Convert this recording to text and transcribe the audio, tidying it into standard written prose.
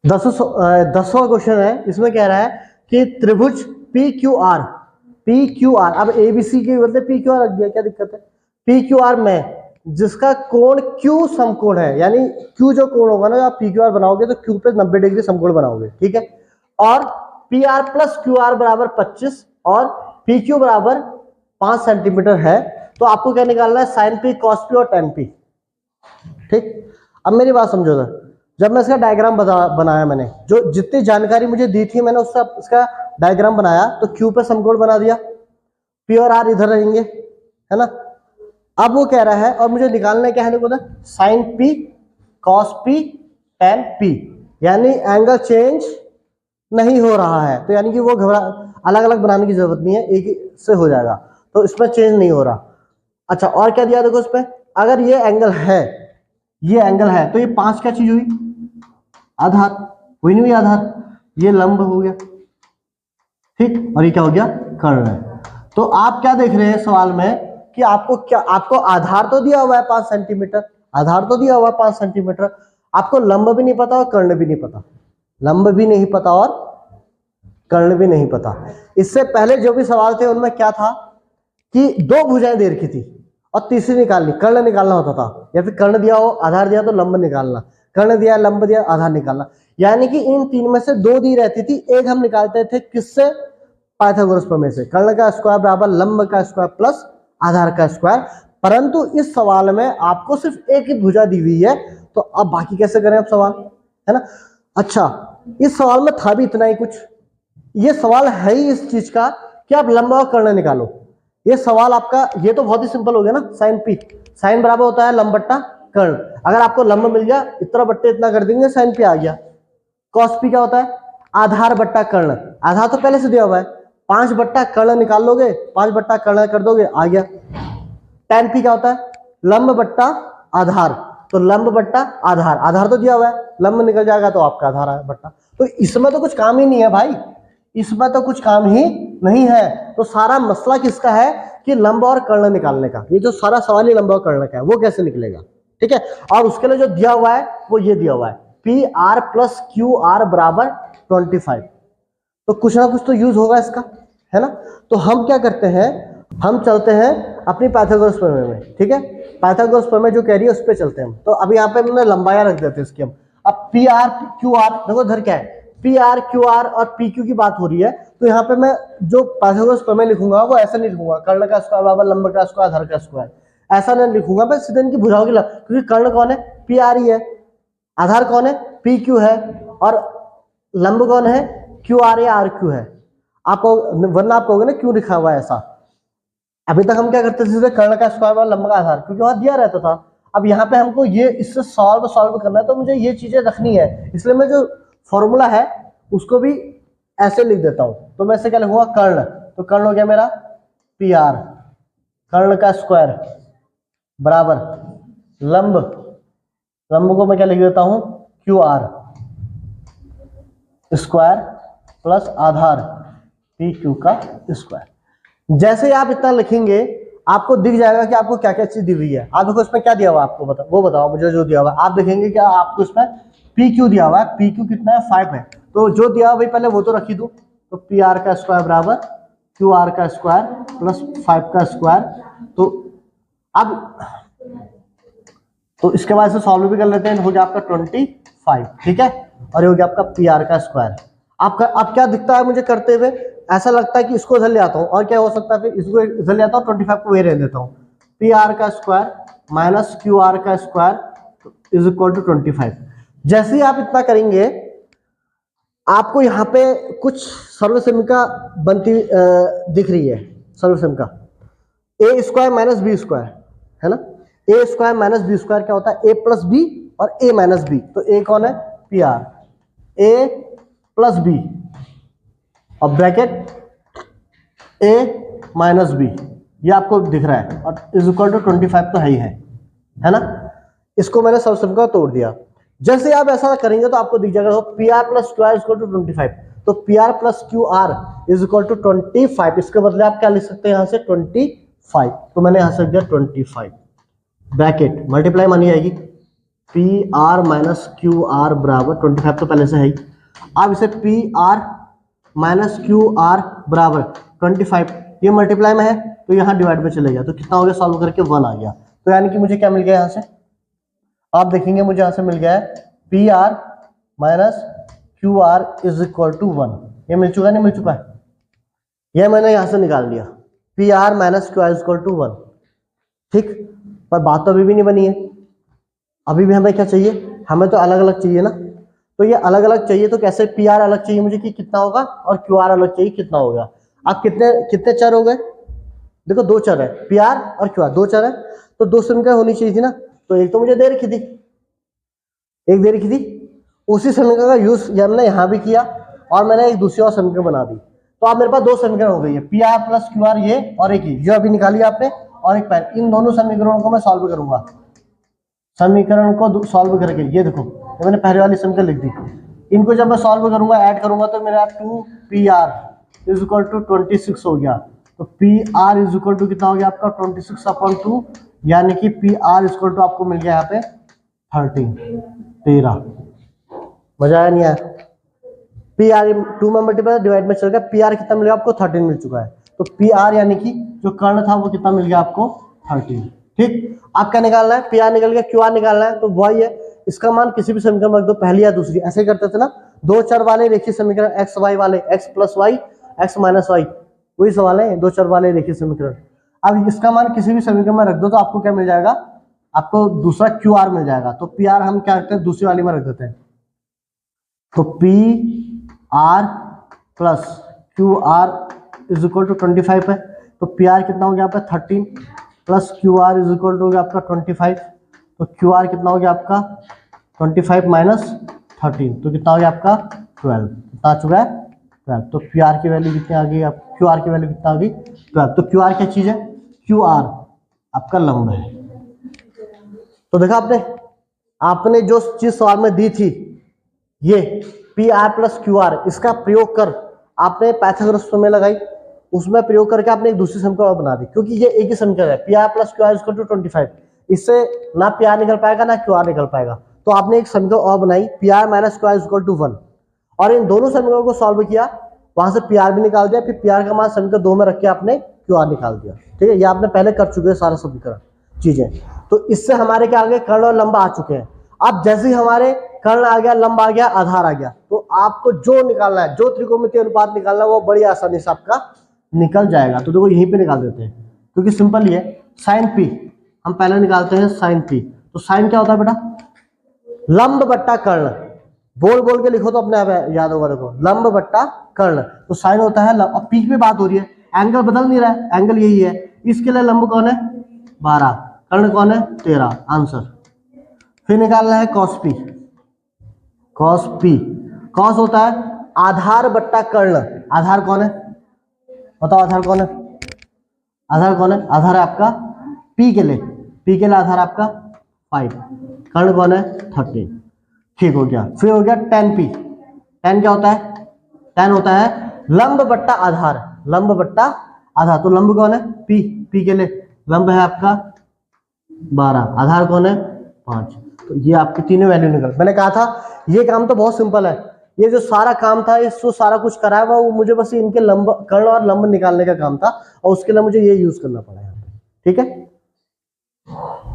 10वां question है। इसमें कह रहा है कि त्रिभुज पी क्यू आर, अब एबीसी के बदले पी क्यू आर रख दिया, क्या दिक्कत है। पी क्यू आर में जिसका कोण क्यू समकोण है, यानी क्यू जो कोण होगा ना, आप पी क्यू आर बनाओगे तो क्यू पे 90 डिग्री समकोण बनाओगे, ठीक है। और P R plus Q are बराबर 25 और पी क्यू बराबर 5 सेंटीमीटर है। तो आपको क्या निकालना है, साइन पी, कॉस पी और टेन पी, ठीक। अब मेरी बात समझो ना, जब मैं इसका डायग्राम बनाया, मैंने जो जितनी जानकारी मुझे दी थी मैंने उसका डायग्राम बनाया, तो क्यू पे समकोण बना दिया, पी और आर इधर रहेंगे, है ना। अब वो कह रहा है, और मुझे निकालना क्या है, देखो sine P, cos P, tan P, यानी एंगल चेंज नहीं हो रहा है, तो यानी कि वो अलग अलग बनाने की जरूरत नहीं है, एक ही से हो जाएगा, तो इसमें चेंज नहीं हो रहा। अच्छा, और क्या दिया देखो इसमें, अगर ये एंगल है, ये एंगल है, तो ये 5 क्या चीज हुई, आधार हुई, नहीं हुई आधार, ये लंब हो गया, ठीक, और ये क्या हो गया, कर्ण है। तो आप क्या देख रहे हैं सवाल में कि आपको आधार तो दिया हुआ है 5 सेंटीमीटर, आधार तो दिया हुआ है 5 सेंटीमीटर, आपको लंब भी नहीं पता और कर्ण भी नहीं पता, लंब भी नहीं पता और कर्ण भी नहीं पता। इससे पहले जो भी सवाल थे उनमें क्या था कि 2 भुजाएं दे रखी थी और तीसरी निकालनी, कर्ण निकालना होता था, या फिर कर्ण दिया हो, आधार दिया तो लंब निकालना, कर्ण दिया, लंब दिया, आधार निकालना, यानी कि इन 3 में से 2 दी रहती थी, एक हम निकालते थे किससे, पाइथागोरस प्रमेय से, कर्ण का स्क्वायर बराबर लंब का स्क्वायर प्लस आधार का स्क्वायर। परंतु इस सवाल में आपको सिर्फ एक ही भुजा दी हुई है, तो अब बाकी कैसे करें अब सवाल, है ना। अच्छा, इस सवाल में था भी इतना ही कुछ, ये सवाल है ही इस चीज का कि आप लंब और कर्ण निकालो। ये सवाल आपका, ये तो बहुत ही सिंपल हो गया ना, साइन पी, साइन बराबर होता है लंब बट्टा कर्ण, अगर आपको लंब मिल गया इतना बट्टे इतना कर देंगे, साइन पी आ गया। कॉस पी क्या होता है, आधार बट्टा कर्ण, आधार तो पहले से दिया हुआ है, 5 बट्टा कर्ण निकाल लोगे, 5 बट्टा कर्ण कर दोगे, आ गया। टेन पी क्या होता है, लंब बट्टा आधार, तो लंब बट्टा आधार, आधार तो दिया हुआ है, लंब निकल जाएगा तो आपका आधार है बट्टा, तो इसमें तो कुछ काम ही नहीं है भाई, इसमें तो कुछ काम ही नहीं है। तो सारा मसला किसका है कि लंब और कर्ण निकालने का, ये जो सारा सवाल ही लंब और कर्ण का है, वो कैसे निकलेगा, ठीक है। और उसके लिए जो दिया हुआ है वो ये दिया हुआ है, P R plus Q are बराबर 25, तो कुछ ना कुछ तो यूज होगा इसका, है ना। तो हम क्या करते हैं, हम चलते हैं अपनी पाइथागोरस प्रमेय में, ठीक है, पाइथागोरस प्रमेय जो कह रही है उस पर चलते हैं हम। तो अभी यहाँ पे हमने लंबाया रख देते हैं इसकी हम। अब पी आर क्यू आर, देखो इधर क्या है, पी आर क्यू आर और पी क्यू की बात हो रही है, तो यहाँ पे मैं जो पाइथागोरस प्रमेय लिखूंगा वो ऐसा नहीं लिखूंगा, कर्ण का स्क्वायर बराबर लंब का स्क्वायर आधार का स्क्वायर, ऐसा नहीं लिखूंगा मैं, सीधे इनकी भुजाओं की क्योंकि कर्ण कौन है, पी आर ही है, आधार कौन है, पी क्यू है, और लंब कौन है, क्यू आर या आर क्यू है। आपको वरना आप कहोगे ना क्यों लिखा हुआ है ऐसा, अभी तक हम क्या करते थे, कर्ण का स्क्वायर और लंब का आधार, क्योंकि वहां दिया रहता था। अब यहाँ पे हमको ये इससे सॉल्व करना है, तो मुझे ये चीजें रखनी है, इसलिए मैं जो फॉर्मूला है उसको भी ऐसे लिख देता हूं। तो मैं ऐसे क्या लिखूंगा, कर्ण, तो कर्ण हो गया मेरा पी आर, कर्ण का स्क्वायर बराबर लंब, लंब को मैं क्या लिख देता हूं, क्यू आर स्क्वायर प्लस आधार पी क्यू का स्क्वायर। जैसे आप इतना लिखेंगे आपको दिख जाएगा कि आपको क्या क्या चीज दी हुई है। आप देखो इसमें क्या दिया हुआ है, आपको बताओ, वो बताओ मुझे जो दिया हुआ है। आप देखेंगे क्या आपको इसमें पी क्यू दिया हुआ है, पी क्यू कितना है, 5 है, तो जो दिया हुआ पहले वो तो रखी दो, तो पी आर का स्क्वायर बराबर क्यू आर का स्क्वायर प्लस 5 का स्क्वायर। तो अब तो इसके बाद से सॉल्व भी कर लेते हैं, हो गया आपका 25, ठीक है, और ये हो गया आपका पी आर का स्क्वायर। आपका अब क्या दिखता है मुझे करते हुए, ऐसा लगता है कि इसको इधर ले आता हूं, और क्या हो सकता है, फिर इसको इधर ले आता हूं, 25 को रहने देता हूं, पी आर का स्क्वायर माइनस क्यू आर का स्क्वायर इज इक्वल टू 25। जैसे ही आप इतना करेंगे आपको यहाँ पे कुछ सर्वसमीका बनती दिख रही है, सर्वसमीका ए स्क्वायर माइनस बी स्क्वायर, है ना, ए स्क्वायर माइनस बी स्क्वायर क्या होता है, ए प्लस बी और ए माइनस बी, तो ए कौन है, P are, A plus B और ब्रैकेट ए माइनस बी, ये आपको दिख रहा है, और इज इक्वल टू 25 तो है ना। इसको मैंने सर्वसमीका तोड़ दिया। जैसे आप ऐसा करेंगे तो आपको दिख जाएगा P R plus Q R is equal to 25, तो P R plus Q R is equal to 25, इसके बदले आप क्या लिख सकते हैं यहाँ से 25, तो मैंने यहाँ से लिख दिया 25, ब्रैकेट मल्टीप्लाई मानी जाएगी, P R minus Q are बराबर 25 तो पहले से है ही। अब इसे P R minus Q are बराबर 25, ये मल्टीप्लाई में है तो यहाँ डिवाइड में चले गया, तो कितना हो गया सॉल्व करके 1 आ गया। तो यानी कि मुझे क्या मिल गया यहाँ से, आप देखेंगे मुझे यहाँ से मिल गया है P R minus Q R is equal to 1। ये मिल चुका है, नहीं मिल चुका है, ये मैंने यहाँ से निकाल दिया P R minus Q R is equal to 1। ठीक, पर बात तो अभी भी नहीं बनी है, अभी भी हमें क्या चाहिए, हमें तो अलग अलग चाहिए ना। तो ये अलग अलग चाहिए तो कैसे, पी आर अलग चाहिए मुझे कि कितना होगा, और क्यू आर अलग चाहिए कितना होगा। अब कितने कितने चर हो गए, देखो 2 चर है, पी आर और क्यू आर 2 चर है, तो 2 समीकरण होनी चाहिए थी ना। तो एक तो मुझे दे रखी थी, एक दे रखी थी, उसी समीकरण का यूज हमने यहाँ भी किया और मैंने एक दूसरी और समीकरण बना दी। तो आप मेरे पास 2 समीकरण हो गई है, P R plus Q are ये, और एक ये जो अभी निकाली आपने, और एक पैर। इन दोनों समीकरणों को मैं सॉल्व करूंगा, समीकरण को सॉल्व करके, ये देखो ये मैंने पहले वाली समीकरण लिख दी, इनको जब मैं सॉल्व करूंगा ऐड करूंगा तो मेरा 2 P R is equal to 26 हो गया। तो P R is equal to कितना हो गया आपका 26/2, यानी कि P R is equal to आपको मिल गया यहाँ पे 13। मजा आया नहीं आया, पी आर 2 में मल्टीप्लाई डिवाइड में चल गया, पी आर कितना मिल गया आपको 13 मिल चुका है। तो पी आर यानी कि जो कर्ण था वो कितना मिल गया आपको 13। ठीक, आप क्या निकालना है, पी आर निकल गया, क्यू आर निकालना है, तो वही है, इसका मान किसी भी समीकरण में रख दो, पहली या दूसरी, ऐसे करते थे ना 2 चर वाले रेखीय समीकरण, एक्स वाई वाले, X plus Y X minus Y, वही सवाल है 2 चर वाले रेखीय समीकरण। अब इसका मान किसी भी समीकरण में रख दो तो आपको क्या मिल जाएगा, आपको दूसरा क्यू आर मिल जाएगा। तो पी आर हम क्या करते हैं, दूसरी वाली में रख देते हैं, तो P R plus Q R is equal to 25 है, तो पी आर कितना हो गया आपका 13 plus Q R is equal to हो गया आपका 25, तो क्यू आर कितना हो गया आपका 25 माइनस 13, तो कितना हो गया आपका 12, कितना आ चुका है 12। तो पी आर की वैल्यू कितनी आ गई, क्यू आर की वैल्यू कितना आ गई 12। तो क्यू आर क्या चीज है, क्यू आर आपका लंब है। तो देखा आपने, आपने जो चीज सवाल में दी थी ये P R plus Q are, इसका प्रयोग कर आपने पाइथागोरस प्रमेय लगाई, उसमें प्रयोग करके आपने एक दूसरी समीकरण और बना दी, क्योंकि ये एक ही समीकरण है, P R plus Q R equal to 25, इससे ना पी आर निकल पाएगा ना क्यू आर निकल पाएगा। तो आपने एक समीकरण और बनाई, P R minus Q R equal to 1, और इन दोनों समीकरणों को सॉल्व किया, वहां से पी आर भी निकाल दिया, फिर पी आर का मान समीकरण 2 में रख के आपने क्यू आर निकाल दिया। ठीक है, ये आपने पहले कर चुके हैं सारा समीकरण चीजें। तो इससे हमारे क्या आ गए, कर्ण और लंब आ चुके हैं। अब जैसे ही हमारे कर्ण आ गया, लंब आ गया, आधार आ गया, तो आपको जो निकालना है, जो त्रिकोणमितीय अनुपात निकालना है, वो बड़ी आसानी से आपका निकल जाएगा। तो देखो यहीं पे निकाल देते हैं, क्योंकि सिंपल ही है, साइन पी हम पहले निकालते हैं, साइन पी। तो साइन क्या होता है बेटा, लंब बट्टा कर्ण, बोल बोल के लिखो तो अपने आप याद होगा। देखो लंब बट्टा कर्ण, तो साइन होता है, अब पी पे बात हो रही है, एंगल बदल नहीं रहा है, एंगल यही है, इसके लिए लंब कौन है 12, कर्ण कौन है 13, आंसर। फिर निकालना है cos P, cos P, cos होता है आधार बट्टा कर्ण, आधार कौन है बताओ, आधार कौन है, आधार कौन है, आधार है आपका पी के लिए, पी के लिए आधार आपका 5, कर्ण कौन है 13। ठीक हो गया। फिर हो गया tan पी, tan क्या होता है, tan होता है लंब बट्टा आधार, लंब बट्टा आधार, तो लंब कौन है पी, पी के लिए लंब है आपका 12, आधार कौन है 5। तो ये आपकी तीनों वैल्यू निकल। मैंने कहा था ये काम तो बहुत सिंपल है, ये जो सारा काम था, इसको सारा कुछ कराया हुआ, वो मुझे बस इनके लंब, कर्ण और लंब निकालने का काम था, और उसके लिए मुझे ये यूज करना पड़ा यहाँ पे। ठीक है।